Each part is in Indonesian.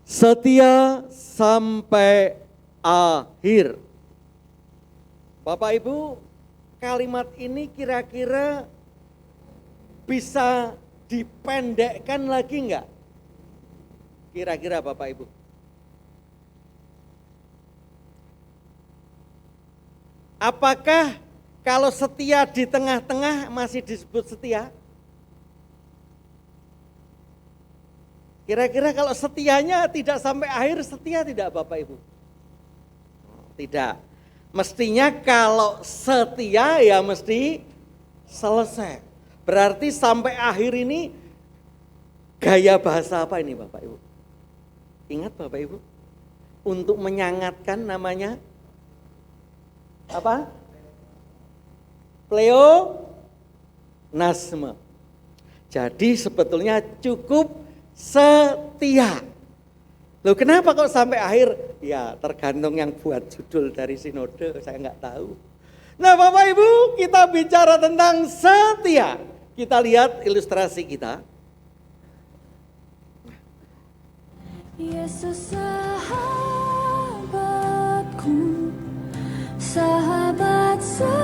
setia sampai akhir. Bapak Ibu, kalimat ini kira-kira bisa dipendekkan lagi enggak? Kira-kira Bapak Ibu. Apakah kalau setia di tengah-tengah masih disebut setia? Kira-kira kalau setianya tidak sampai akhir, setia tidak Bapak Ibu? Tidak. Mestinya kalau setia ya mesti selesai. Berarti sampai akhir ini gaya bahasa apa ini Bapak Ibu? Ingat Bapak Ibu? Untuk menyangatkan namanya apa? Pleonasme. Jadi sebetulnya cukup setia. Loh kenapa kok sampai akhir? Ya tergantung yang buat judul dari sinode, saya nggak tahu. Nah Bapak Ibu, kita bicara tentang setia. Kita lihat ilustrasi kita. Yesus sahabatku, sahabat setia.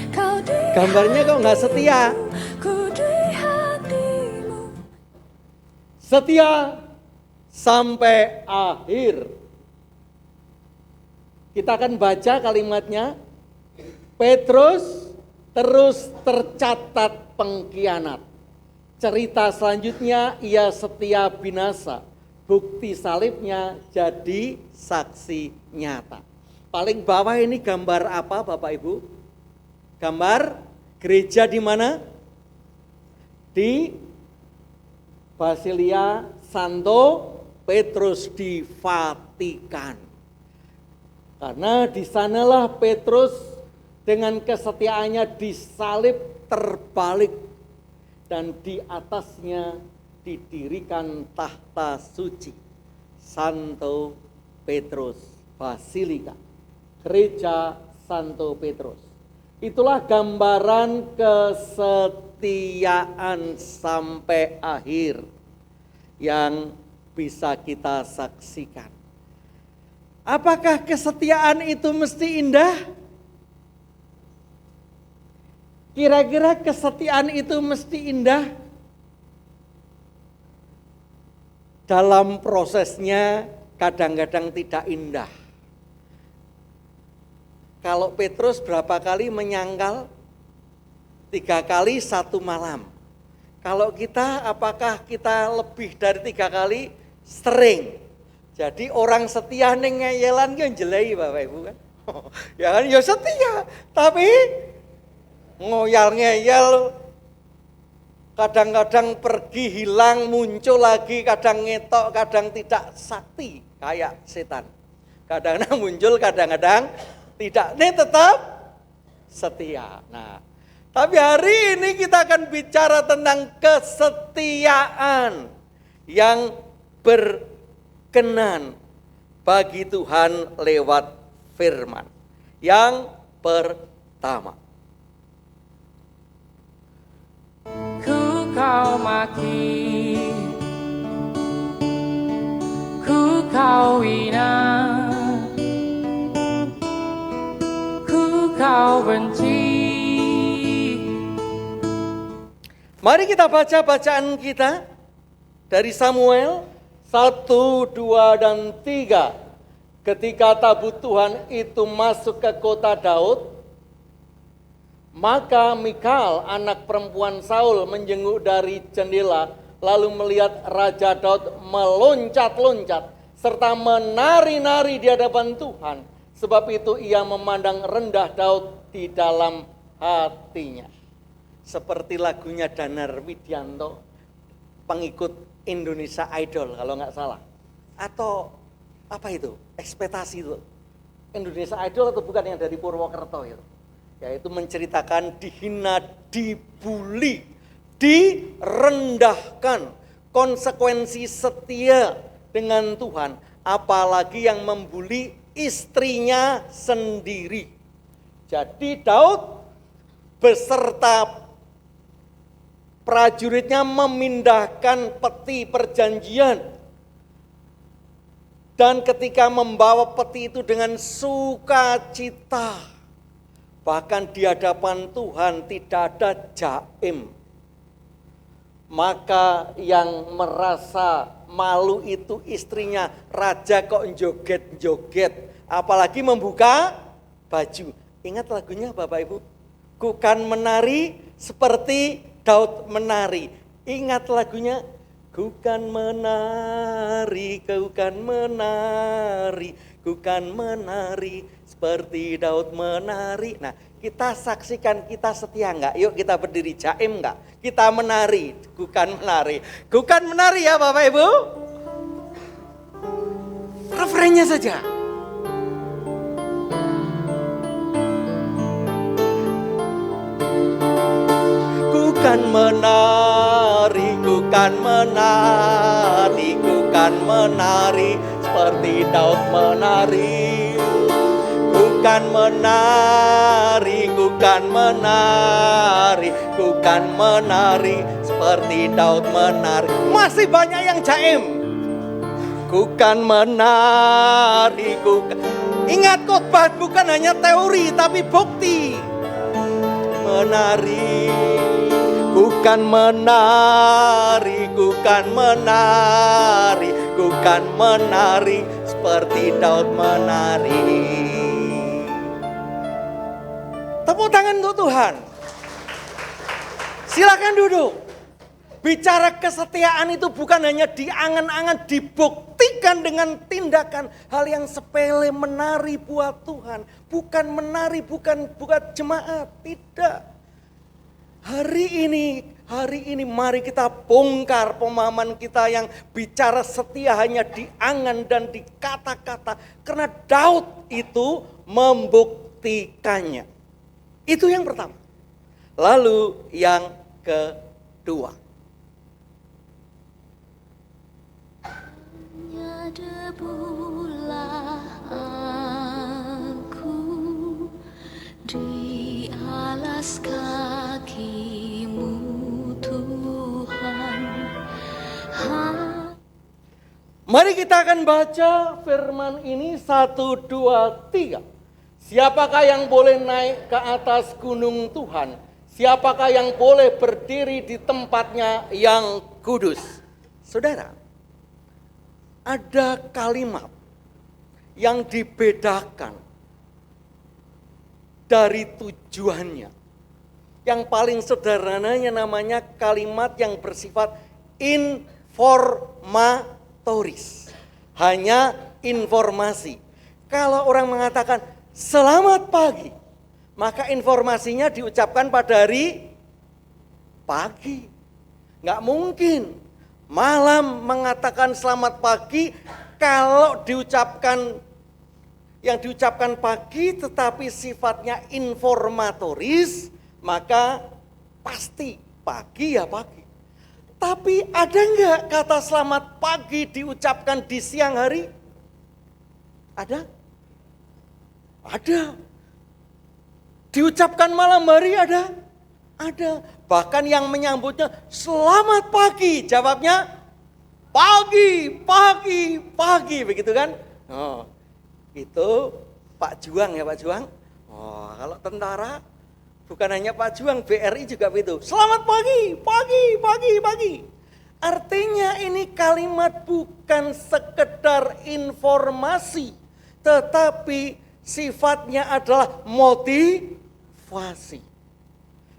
Kau di Gambarnya kok nggak setia? ku di hatimu. Setia sampai akhir. Kita akan baca kalimatnya. Petrus terus tercatat pengkhianat. Cerita selanjutnya ia setia binasa. Bukti salibnya jadi saksi nyata. Paling bawah ini gambar apa Bapak Ibu? Gambar gereja di mana? Di Basilia Santo Petrus di Vatikan. Karena di sanalah Petrus dengan kesetiaannya disalib terbalik dan di atasnya didirikan tahta suci Santo Petrus Basilika, gereja Santo Petrus. Itulah gambaran kesetiaan sampai akhir yang bisa kita saksikan. Apakah kesetiaan itu mesti indah? Kira-kira kesetiaan itu mesti indah? Dalam prosesnya kadang-kadang tidak indah. Kalau Petrus berapa kali menyangkal? 3 kali 1 malam. Kalau kita, apakah kita lebih dari 3 kali? Sering. Jadi orang setia ning ngeyelan ki jelei Bapak Ibu kan. Ya kan ya setia, tapi ngoyal-ngeyel, kadang-kadang pergi hilang, muncul lagi, kadang ngetok, kadang tidak sakti kayak setan. Kadang-kadang muncul, kadang-kadang tidak. Ini tetap setia. Nah, tapi hari ini kita akan bicara tentang kesetiaan yang berkenan bagi Tuhan lewat firman. Yang pertama, Ku kau maki, ku kau hina, ku kau benci. mari kita baca bacaan kita dari Samuel 1, 2, dan 3. Ketika tabut Tuhan itu masuk ke kota Daud, maka Mikal anak perempuan Saul menjenguk dari jendela, lalu melihat Raja Daud meloncat-loncat serta menari-nari di hadapan Tuhan. Sebab itu ia memandang rendah Daud di dalam hatinya. Seperti lagunya Danar Widianto, pengikut Indonesia Idol kalau nggak salah. Atau apa itu? Ekspektasi itu. Indonesia Idol atau bukan yang dari Purwokerto itu. Yaitu menceritakan dihina, dibully, direndahkan, konsekuensi setia dengan Tuhan, apalagi yang membuli istrinya sendiri. Jadi Daud beserta prajuritnya memindahkan peti perjanjian. Dan ketika membawa peti itu dengan sukacita, bahkan di hadapan Tuhan tidak ada jaim. Maka yang merasa malu itu istrinya, raja kok joget-joget, apalagi membuka baju. Ingat lagunya Bapak Ibu? Ku kan menari seperti Daud menari. Ingat lagunya? Ku kan menari, ku kan menari, ku kan menari seperti Daud menari. Nah, kita saksikan, kita setia enggak? Yuk kita berdiri, jaim enggak? Kita menari, ku kan menari. Ku kan menari ya Bapak Ibu. Refrennya saja. Ku kan menari, ku kan menari, ku kan menari seperti Daud menari. Ku kan menari, ku kan menari, ku kan menari seperti Daud menari. Masih banyak yang jaim. Ku kan menari, ku kan. Ingat, khotbah bukan hanya teori tapi bukti. Menari, ku kan menari, ku kan menari, ku kan menari seperti Daud menari. Tepuk tangan untuk Tuhan. Silakan duduk. Bicara kesetiaan itu bukan hanya diangan-angan, dibuktikan dengan tindakan. Hal yang sepele, menari buat Tuhan. Bukan menari, bukan buat jemaat, tidak. Hari ini mari kita bongkar pemahaman kita yang bicara setia hanya di angan dan di kata-kata. Karena Daud itu membuktikannya. Itu yang pertama. Lalu yang kedua. Hanya debulah aku di alas kakimu Tuhan. Mari kita akan baca firman ini 1, 2, 3. Siapakah yang boleh naik ke atas gunung Tuhan? Siapakah yang boleh berdiri di tempatnya yang kudus? Saudara, ada kalimat yang dibedakan dari tujuannya. Yang paling sederhananya namanya kalimat yang bersifat informatoris. Hanya informasi. Kalau orang mengatakan selamat pagi, maka informasinya diucapkan pada hari pagi. Nggak mungkin malam mengatakan selamat pagi kalau yang diucapkan pagi tetapi sifatnya informatoris, maka pasti pagi ya pagi. Tapi ada nggak kata selamat pagi diucapkan di siang hari? Ada? Ada. Diucapkan malam hari ada? Ada. Bahkan yang menyambutnya selamat pagi, jawabnya pagi, pagi, pagi, begitu kan? Oh, itu Pak Juang ya Pak Juang. Oh, kalau tentara bukan hanya Pak Juang, BRI juga begitu. Selamat pagi, pagi, pagi, pagi. Artinya ini kalimat bukan sekedar informasi, tetapi sifatnya adalah motivasi.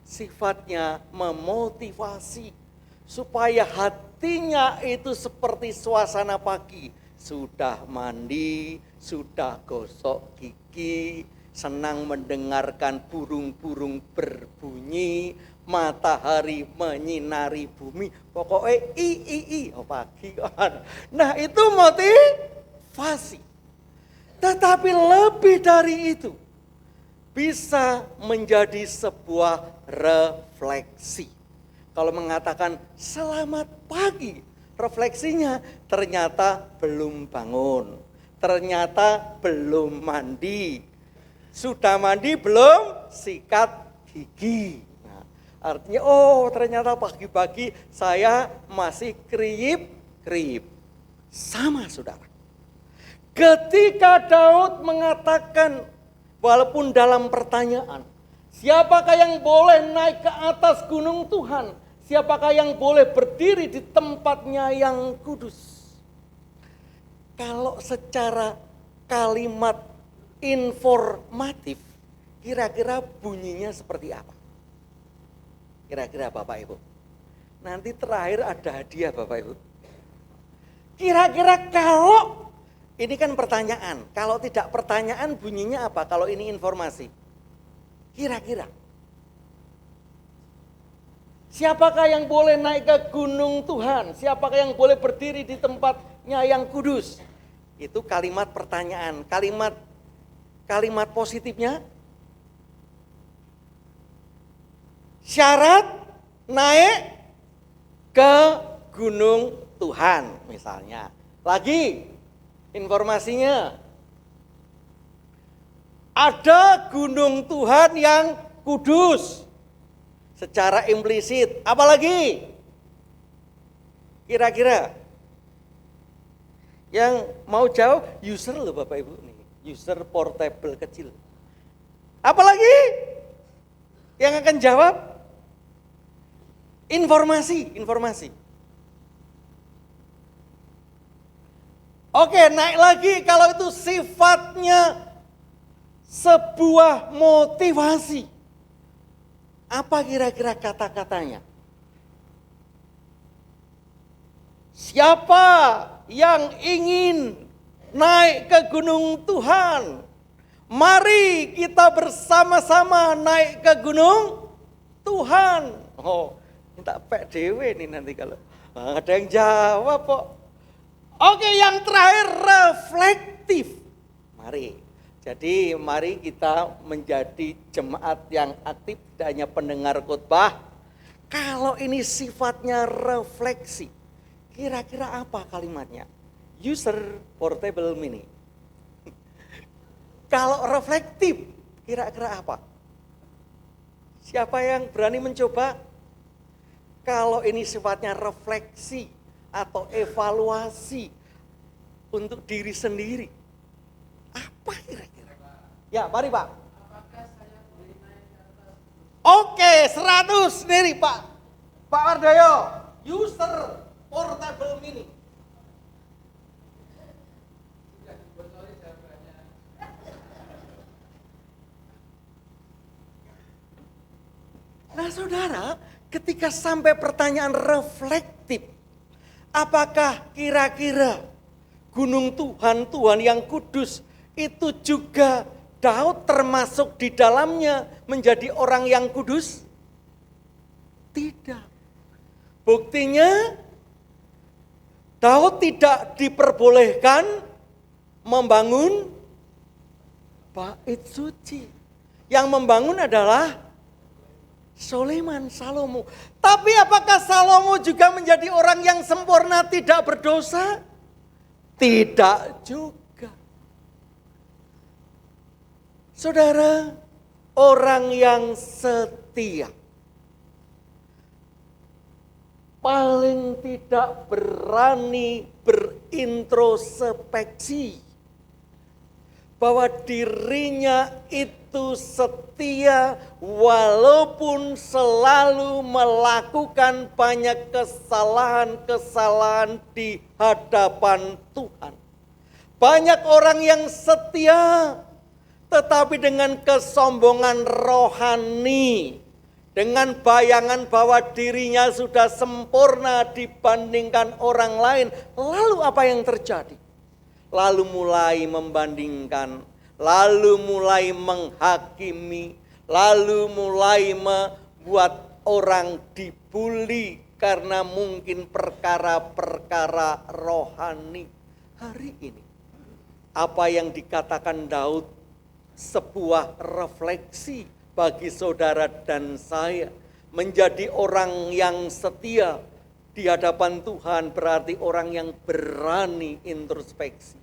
Sifatnya memotivasi supaya hatinya itu seperti suasana pagi. Sudah mandi, sudah gosok gigi, senang mendengarkan burung-burung berbunyi, matahari menyinari bumi. Pokoknya oh pagi kan. Nah itu motivasi. Tetapi lebih dari itu, bisa menjadi sebuah refleksi. Kalau mengatakan selamat pagi, refleksinya ternyata belum bangun, ternyata belum mandi, sudah mandi belum sikat gigi. Nah, Artinya, oh ternyata pagi-pagi saya masih kriip-kriip. Sama saudara. Ketika Daud mengatakan, walaupun dalam pertanyaan, siapakah yang boleh naik ke atas gunung Tuhan? Siapakah yang boleh berdiri di tempatnya yang kudus? Kalau secara kalimat informatif, kira-kira bunyinya seperti apa? Kira-kira Bapak Ibu. Nanti terakhir ada hadiah Bapak Ibu. Kira-kira kalau, ini kan pertanyaan. Kalau tidak pertanyaan bunyinya apa? Kalau ini informasi. Kira-kira. Siapakah yang boleh naik ke gunung Tuhan? Siapakah yang boleh berdiri di tempatnya yang kudus? Itu kalimat pertanyaan. Kalimat positifnya. Syarat naik ke gunung Tuhan misalnya. Lagi informasinya. Ada gunung Tuhan yang kudus. Secara implisit. Apalagi? Kira-kira. Yang mau jawab user loh Bapak Ibu nih. User portable kecil. Apalagi? Yang akan jawab? Informasi. Oke, naik lagi kalau itu sifatnya sebuah motivasi. Apa kira-kira kata-katanya? Siapa yang ingin naik ke gunung Tuhan? Mari kita bersama-sama naik ke gunung Tuhan. Oh, minta pek dewe nih nanti kalau ada yang jawab kok. Oke, yang terakhir reflektif. Mari. Jadi mari kita menjadi jemaat yang aktif, tidak hanya pendengar khotbah. Kalau ini sifatnya refleksi, kira-kira apa kalimatnya? User portable mini. Kalau reflektif, kira-kira apa? Siapa yang berani mencoba? Kalau ini sifatnya refleksi atau evaluasi untuk diri sendiri, apa kira-kira? Ya, mari Pak. Oke, 100 sendiri Pak. Pak Wardoyo, user portable mini. Nah saudara, ketika sampai pertanyaan reflektif, apakah kira-kira gunung Tuhan, Tuhan yang kudus itu juga Daud termasuk di dalamnya menjadi orang yang kudus? Tidak. Buktinya Daud tidak diperbolehkan membangun bait suci. Yang membangun adalah Salomo. Tapi apakah Salomo juga menjadi orang yang sempurna tidak berdosa? Tidak juga. Saudara, orang yang setia paling tidak berani berintrospeksi bahwa dirinya itu setia walaupun selalu melakukan banyak kesalahan-kesalahan di hadapan Tuhan. Banyak orang yang setia tetapi dengan kesombongan rohani, dengan bayangan bahwa dirinya sudah sempurna dibandingkan orang lain. Lalu apa yang terjadi? Lalu mulai membandingkan, lalu mulai menghakimi, lalu mulai membuat orang dibully karena mungkin perkara-perkara rohani. Hari ini, apa yang dikatakan Daud sebuah refleksi bagi saudara dan saya. Menjadi orang yang setia di hadapan Tuhan berarti orang yang berani introspeksi,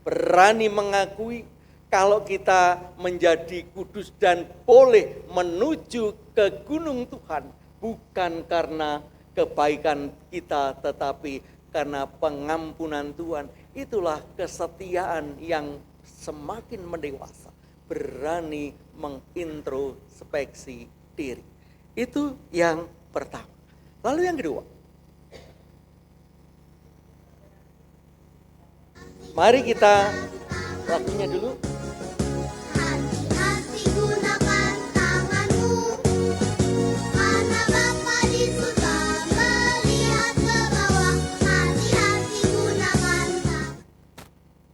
berani mengakui kalau kita menjadi kudus dan boleh menuju ke gunung Tuhan, bukan karena kebaikan kita, tetapi karena pengampunan Tuhan. Itulah kesetiaan yang semakin mendewasa, berani mengintrospeksi diri. Itu yang pertama. Lalu yang kedua, mari kita lagunya dulu. Hati-hati gunakan tanganmu, karena Bapa di surga melihat ke bawah. Hati-hati gunakan tangan.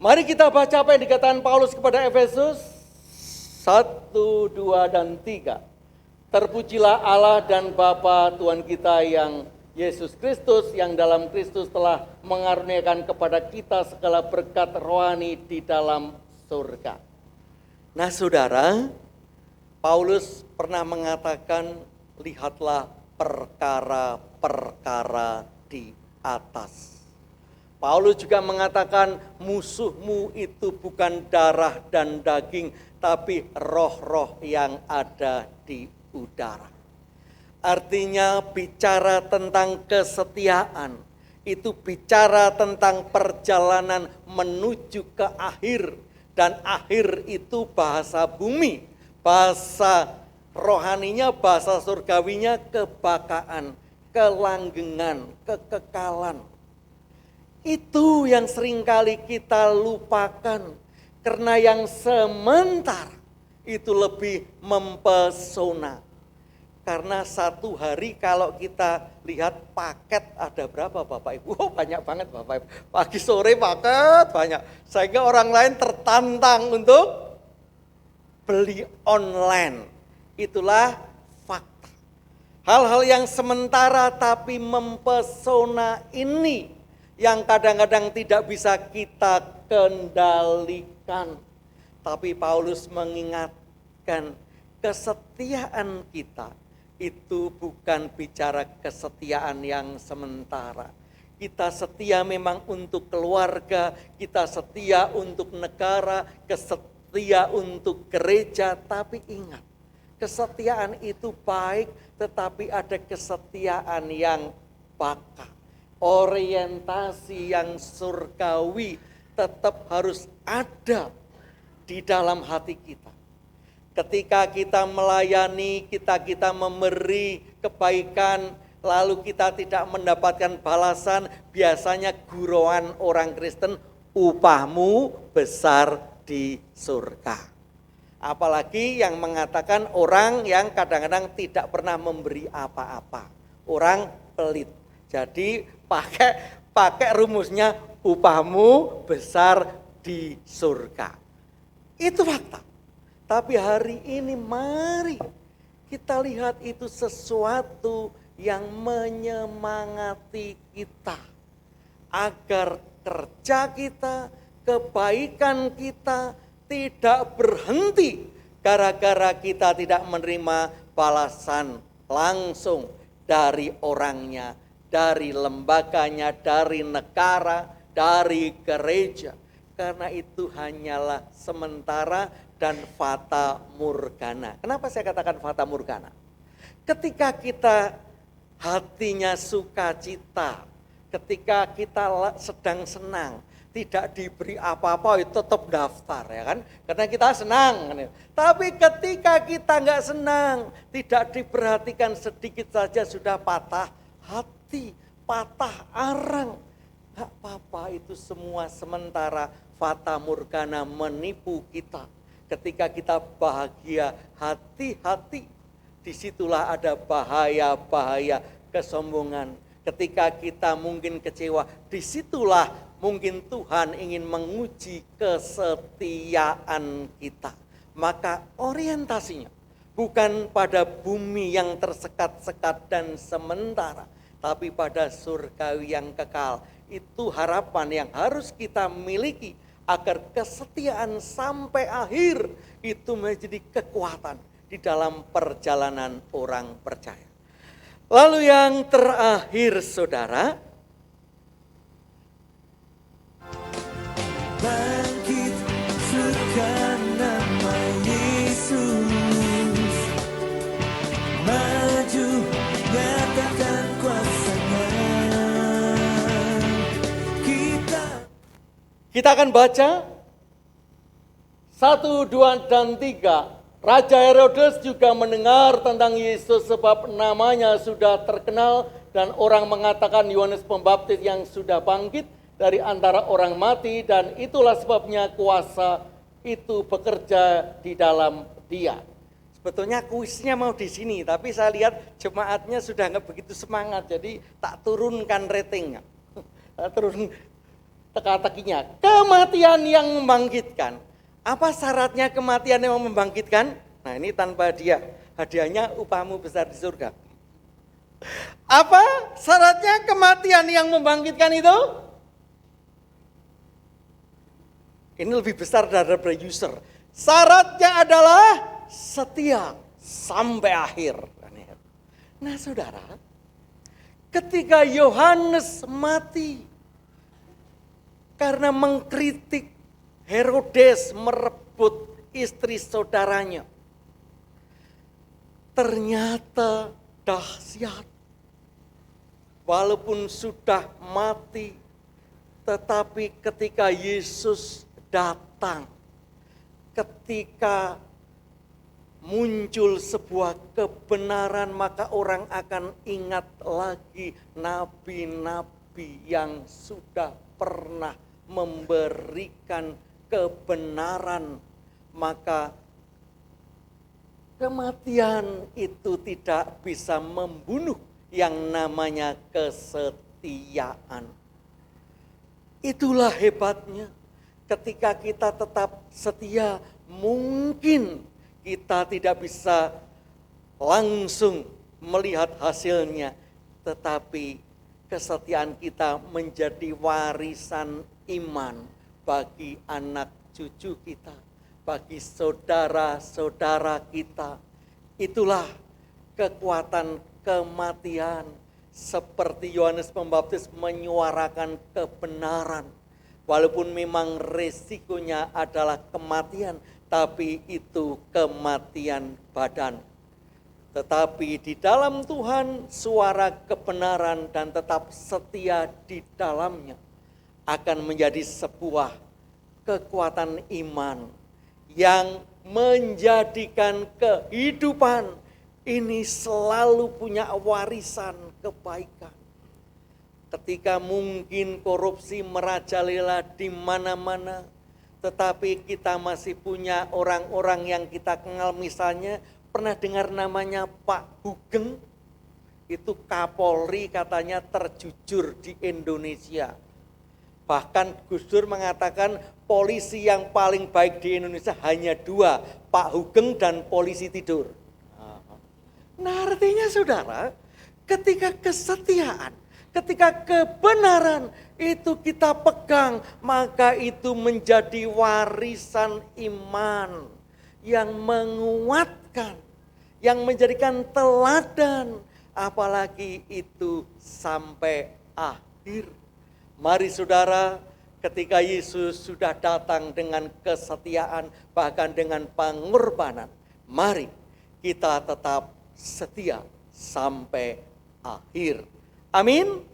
Mari kita baca apa yang dikatakan Paulus kepada Efesus 1, 2, dan 3. Terpujilah Allah dan Bapa Tuhan kita yang Yesus Kristus, yang dalam Kristus telah mengaruniakan kepada kita segala berkat rohani di dalam surga. Nah saudara, Paulus pernah mengatakan, lihatlah perkara-perkara di atas. Paulus juga mengatakan, musuhmu itu bukan darah dan daging, tapi roh-roh yang ada di udara. Artinya bicara tentang kesetiaan, itu bicara tentang perjalanan menuju ke akhir. Dan akhir itu bahasa bumi, bahasa rohaninya, bahasa surgawinya kebakaan, kelanggengan, kekekalan. Itu yang seringkali kita lupakan, karena yang sementara itu lebih mempesona. Karena satu hari kalau kita lihat paket ada berapa Bapak Ibu? Oh, banyak banget Bapak Ibu. Pagi sore paket banyak. Sehingga orang lain tertantang untuk beli online. Itulah fakta. Hal-hal yang sementara tapi mempesona ini yang kadang-kadang tidak bisa kita kendalikan. Tapi Paulus mengingatkan kesetiaan kita itu bukan bicara kesetiaan yang sementara. Kita setia memang untuk keluarga, kita setia untuk negara, setia untuk gereja. Tapi ingat, kesetiaan itu baik, tetapi ada kesetiaan yang baka. Orientasi yang surgawi tetap harus ada di dalam hati kita. Ketika kita melayani, kita memberi kebaikan, lalu kita tidak mendapatkan balasan, biasanya gurauan orang Kristen, upahmu besar di surga. Apalagi yang mengatakan orang yang kadang-kadang tidak pernah memberi apa-apa, orang pelit. Jadi pakai rumusnya upahmu besar di surga. Itu fakta. Tapi hari ini mari kita lihat itu sesuatu yang menyemangati kita. Agar kerja kita, kebaikan kita tidak berhenti gara-gara kita tidak menerima balasan langsung dari orangnya, dari lembaganya, dari negara, dari gereja. Karena itu hanyalah sementara dan fata morgana. Kenapa saya katakan fata morgana? Ketika kita hatinya sukacita, ketika kita sedang senang, tidak diberi apa-apa itu tetap daftar ya kan? Karena kita senang. Tapi ketika kita nggak senang, tidak diperhatikan sedikit saja sudah patah hati, patah arang. Nggak apa-apa, itu semua sementara, fata morgana menipu kita. Ketika kita bahagia, hati-hati, disitulah ada bahaya-bahaya kesombongan. Ketika kita mungkin kecewa, disitulah mungkin Tuhan ingin menguji kesetiaan kita. Maka orientasinya bukan pada bumi yang tersekat-sekat dan sementara, tapi pada surgawi yang kekal. Itu harapan yang harus kita miliki, agar kesetiaan sampai akhir itu menjadi kekuatan di dalam perjalanan orang percaya. Lalu yang terakhir saudara, bangkit, surga Kita akan baca 1, 2, dan 3. Raja Herodes juga mendengar tentang Yesus sebab namanya sudah terkenal dan orang mengatakan Yohanes Pembaptis yang sudah bangkit dari antara orang mati dan itulah sebabnya kuasa itu bekerja di dalam dia. Sebetulnya kuisnya mau di sini, tapi saya lihat jemaatnya sudah nggak begitu semangat, jadi tak turunkan ratingnya. Turun teka-tekinya. Kematian yang membangkitkan. Apa syaratnya kematian yang membangkitkan? Nah ini tanpa hadiah. Hadiahnya upahmu besar di surga. Apa syaratnya kematian yang membangkitkan itu? Ini lebih besar daripada user. Syaratnya adalah setia sampai akhir. Nah saudara, ketika Yohanes mati karena mengkritik Herodes merebut istri saudaranya. Ternyata dahsyat. Walaupun sudah mati, tetapi ketika Yesus datang, ketika muncul sebuah kebenaran, maka orang akan ingat lagi nabi-nabi yang sudah pernah memberikan kebenaran, maka kematian itu tidak bisa membunuh yang namanya kesetiaan. Itulah hebatnya ketika kita tetap setia, mungkin kita tidak bisa langsung melihat hasilnya, tetapi kesetiaan kita menjadi warisan iman bagi anak cucu kita, bagi saudara-saudara kita. Itulah kekuatan kematian. Seperti Yohanes Pembaptis menyuarakan kebenaran. Walaupun memang resikonya adalah kematian, tapi itu kematian badan. Tetapi di dalam Tuhan suara kebenaran dan tetap setia di dalamnya akan menjadi sebuah kekuatan iman yang menjadikan kehidupan ini selalu punya warisan kebaikan. Ketika mungkin korupsi merajalela di mana-mana, tetapi kita masih punya orang-orang yang kita kenal, misalnya pernah dengar namanya Pak Hugeng? Itu Kapolri katanya terjujur di Indonesia. Bahkan Gus Dur mengatakan polisi yang paling baik di Indonesia hanya 2, Pak Hugeng dan polisi tidur. Nah artinya saudara, ketika kesetiaan, ketika kebenaran itu kita pegang, maka itu menjadi warisan iman yang menguatkan, yang menjadikan teladan, apalagi itu sampai akhir. Mari saudara, ketika Yesus sudah datang dengan kesetiaan, bahkan dengan pengorbanan, mari kita tetap setia sampai akhir. Amin.